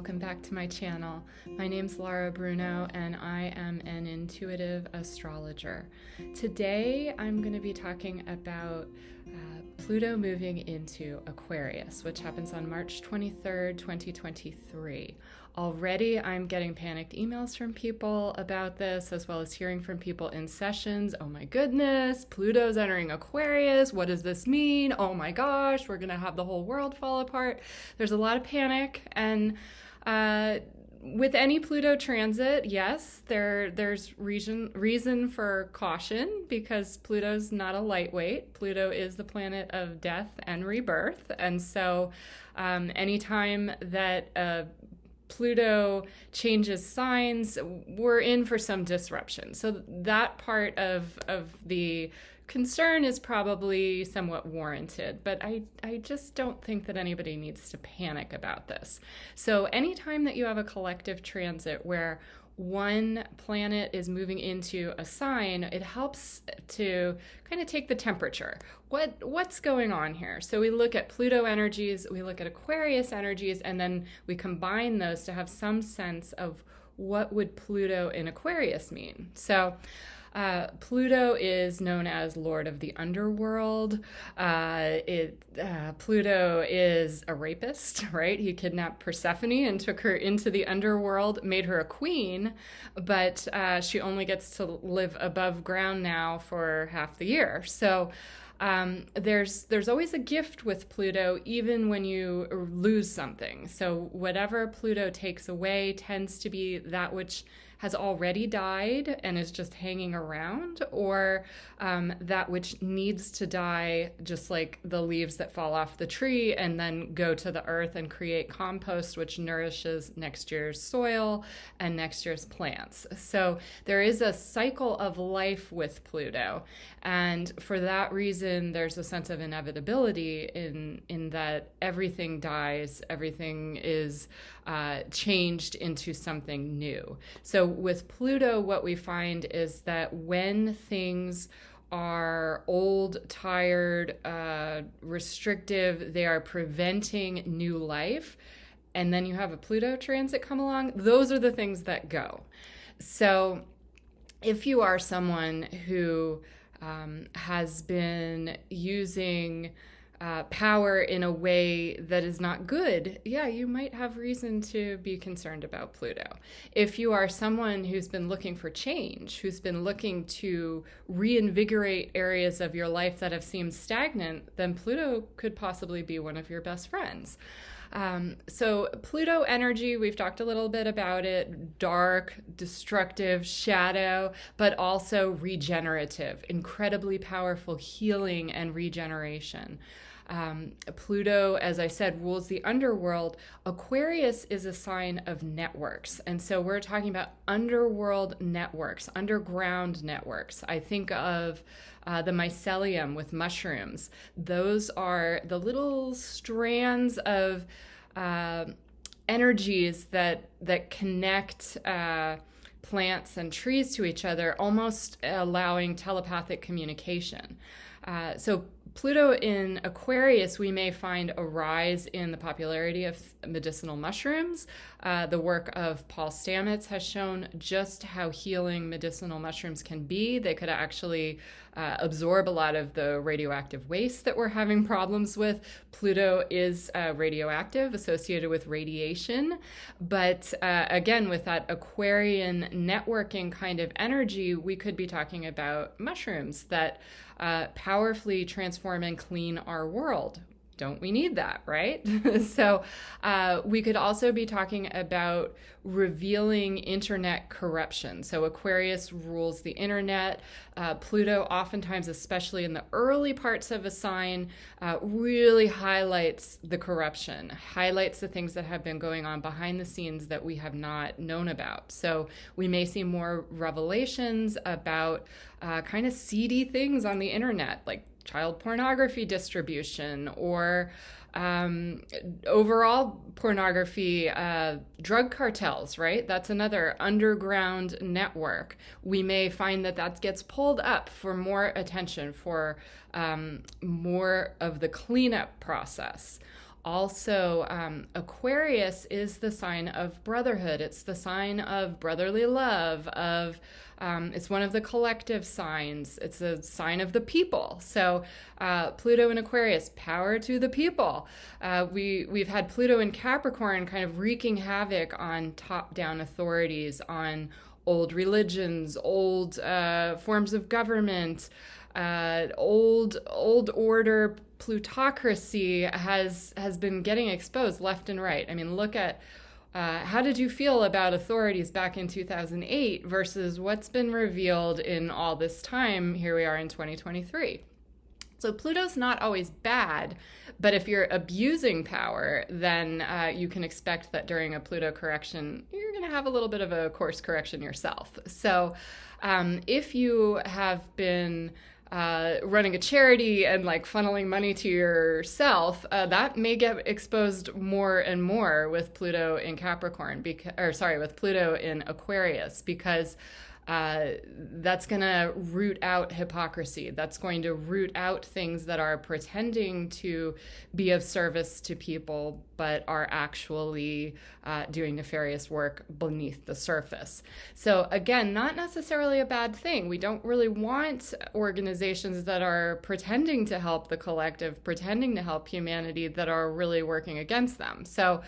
welcome back to my channel. My name's Bruno and I am an intuitive astrologer. Today I'm going to be talking about Pluto moving into Aquarius, which happens on March 23rd, 2023. Already I'm getting panicked emails from people about this, as well as hearing from people in sessions. Oh my goodness, Pluto's entering Aquarius. What does this mean? Oh my gosh, we're going to have the whole world fall apart. There's a lot of panic, and with any Pluto transit, yes, there's reason for caution, because Pluto's not a lightweight. Pluto is the planet of death and rebirth, and so anytime that Pluto changes signs, we're in for some disruption. So that part of the concern is probably somewhat warranted, but I just don't think that anybody needs to panic about this. So anytime that you have a collective transit where one planet is moving into a sign, it helps to kind of take the temperature. What's going on here? So we look at Pluto energies, we look at Aquarius energies, and then we combine those to have some sense of what would Pluto in Aquarius mean. So Pluto is known as Lord of the Underworld. Pluto is a rapist, right? He kidnapped Persephone and took her into the underworld, made her a queen, but she only gets to live above ground now for half the year. So there's always a gift with Pluto, even when you lose something. So whatever Pluto takes away tends to be that which has already died and is just hanging around, or that which needs to die, just like the leaves that fall off the tree and then go to the earth and create compost, which nourishes next year's soil and next year's plants. So there is a cycle of life with Pluto, and for that reason there's a sense of inevitability in that everything dies, everything is changed into something new. So with Pluto, what we find is that when things are old, tired, restrictive, they are preventing new life, and then you have a Pluto transit come along, those are the things that go. So if you are someone who has been using power in a way that is not good, yeah, you might have reason to be concerned about Pluto. If you are someone who's been looking for change, who's been looking to reinvigorate areas of your life that have seemed stagnant, then Pluto could possibly be one of your best friends. So Pluto energy, we've talked a little bit about it: dark, destructive, shadow, but also regenerative, incredibly powerful healing and regeneration. Pluto, as I said, rules the underworld. Aquarius is a sign of networks. And so we're talking about underworld networks, underground networks. I think of the mycelium with mushrooms. Those are the little strands of energies that connect plants and trees to each other, almost allowing telepathic communication. So Pluto in Aquarius, we may find a rise in the popularity of medicinal mushrooms. The work of Paul Stamets has shown just how healing medicinal mushrooms can be. They could actually absorb a lot of the radioactive waste that we're having problems with. Pluto is radioactive, associated with radiation. But again, with that Aquarian networking kind of energy, we could be talking about mushrooms that powerfully transform and clean our world. Don't we need that, right? So we could also be talking about revealing internet corruption. So Aquarius rules the internet. Pluto, oftentimes, especially in the early parts of a sign, really highlights the corruption, highlights the things that have been going on behind the scenes that we have not known about. So we may see more revelations about kind of seedy things on the internet, like child pornography distribution, or overall pornography, drug cartels, right? That's another underground network. We may find that gets pulled up for more attention, for more of the cleanup process. Also, Aquarius is the sign of brotherhood. It's the sign of brotherly love, it's one of the collective signs. It's a sign of the people. So Pluto in Aquarius, power to the people. We've had Pluto in Capricorn kind of wreaking havoc on top-down authorities, on old religions, old forms of government, old order plutocracy has been getting exposed left and right. I mean, look at how did you feel about authorities back in 2008 versus what's been revealed in all this time? Here we are in 2023. So Pluto's not always bad, but if you're abusing power, then you can expect that during a Pluto correction, you're going to have a little bit of a course correction yourself. So if you have been running a charity and like funneling money to yourself, that may get exposed more and more with Pluto in Capricorn, with Pluto in Aquarius, because that's going to root out hypocrisy. That's going to root out things that are pretending to be of service to people, but are actually doing nefarious work beneath the surface. So again, not necessarily a bad thing. We don't really want organizations that are pretending to help the collective, pretending to help humanity, that are really working against them. So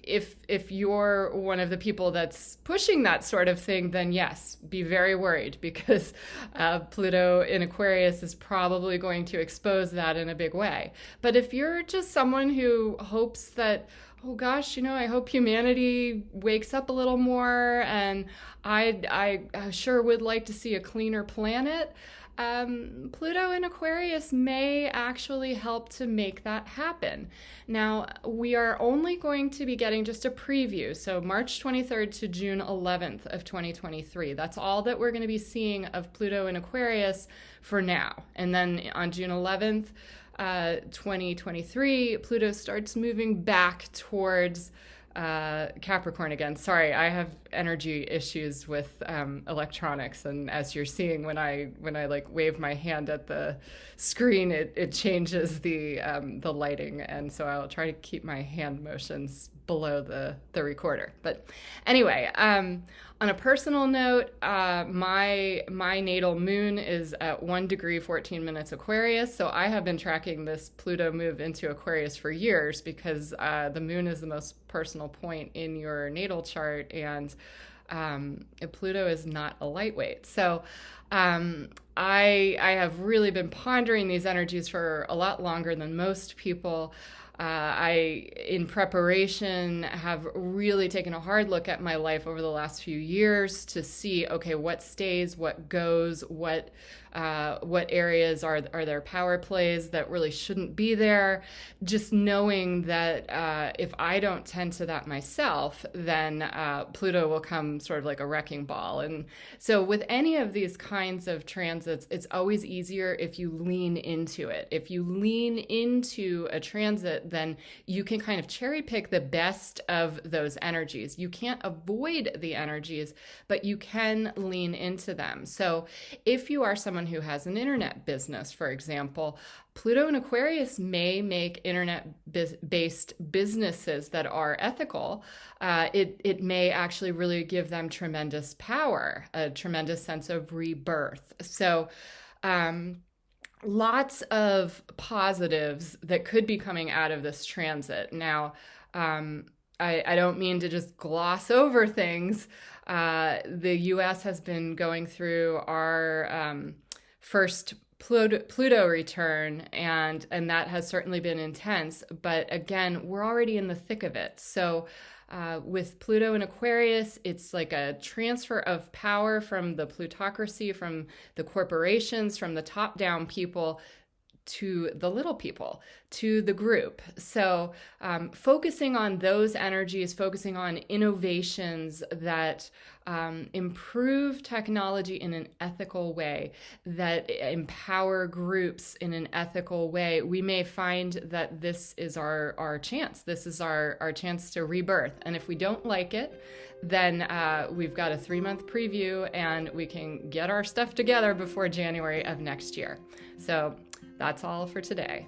if you're one of the people that's pushing that sort of thing, then yes, be very worried, because Pluto in Aquarius is probably going to expose that in a big way. But if you're just someone who hopes that, oh gosh, I hope humanity wakes up a little more, and I sure would like to see a cleaner planet, Pluto in Aquarius may actually help to make that happen. Now, we are only going to be getting just a preview, so March 23rd to June 11th of 2023. That's all that we're going to be seeing of Pluto in Aquarius for now. And then on June 11th, 2023, Pluto starts moving back towards Capricorn again. Sorry, I have energy issues with electronics, and as you're seeing, when I like wave my hand at the screen, it changes the lighting, and so I'll try to keep my hand motions below the recorder. But anyway, on a personal note, my natal moon is at 1 degree 14 minutes Aquarius, so I have been tracking this Pluto move into Aquarius for years, because the moon is the most personal point in your natal chart, and Pluto is not a lightweight. So I have really been pondering these energies for a lot longer than most people. I, in preparation, have really taken a hard look at my life over the last few years to see, okay, what stays, what goes, what areas are there power plays that really shouldn't be there. Just knowing that if I don't tend to that myself, then Pluto will come sort of like a wrecking ball. And so with any of these kinds of transits, it's always easier if you lean into it. If you lean into a transit, then you can kind of cherry pick the best of those energies. You can't avoid the energies, but you can lean into them. So if you are someone who has an internet business, for example, Pluto in Aquarius may make internet-based businesses that are ethical. It may actually really give them tremendous power, a tremendous sense of rebirth. So lots of positives that could be coming out of this transit. Now, I don't mean to just gloss over things. The U.S. has been going through our first Pluto return, and that has certainly been intense. But again, we're already in the thick of it. So with Pluto in Aquarius, it's like a transfer of power from the plutocracy, from the corporations, from the top-down people to the little people, to the group. So focusing on those energies, focusing on innovations that improve technology in an ethical way, that empower groups in an ethical way, we may find that this is our chance. This is our chance to rebirth. And if we don't like it, then we've got a 3-month preview, and we can get our stuff together before January of next year. So that's all for today.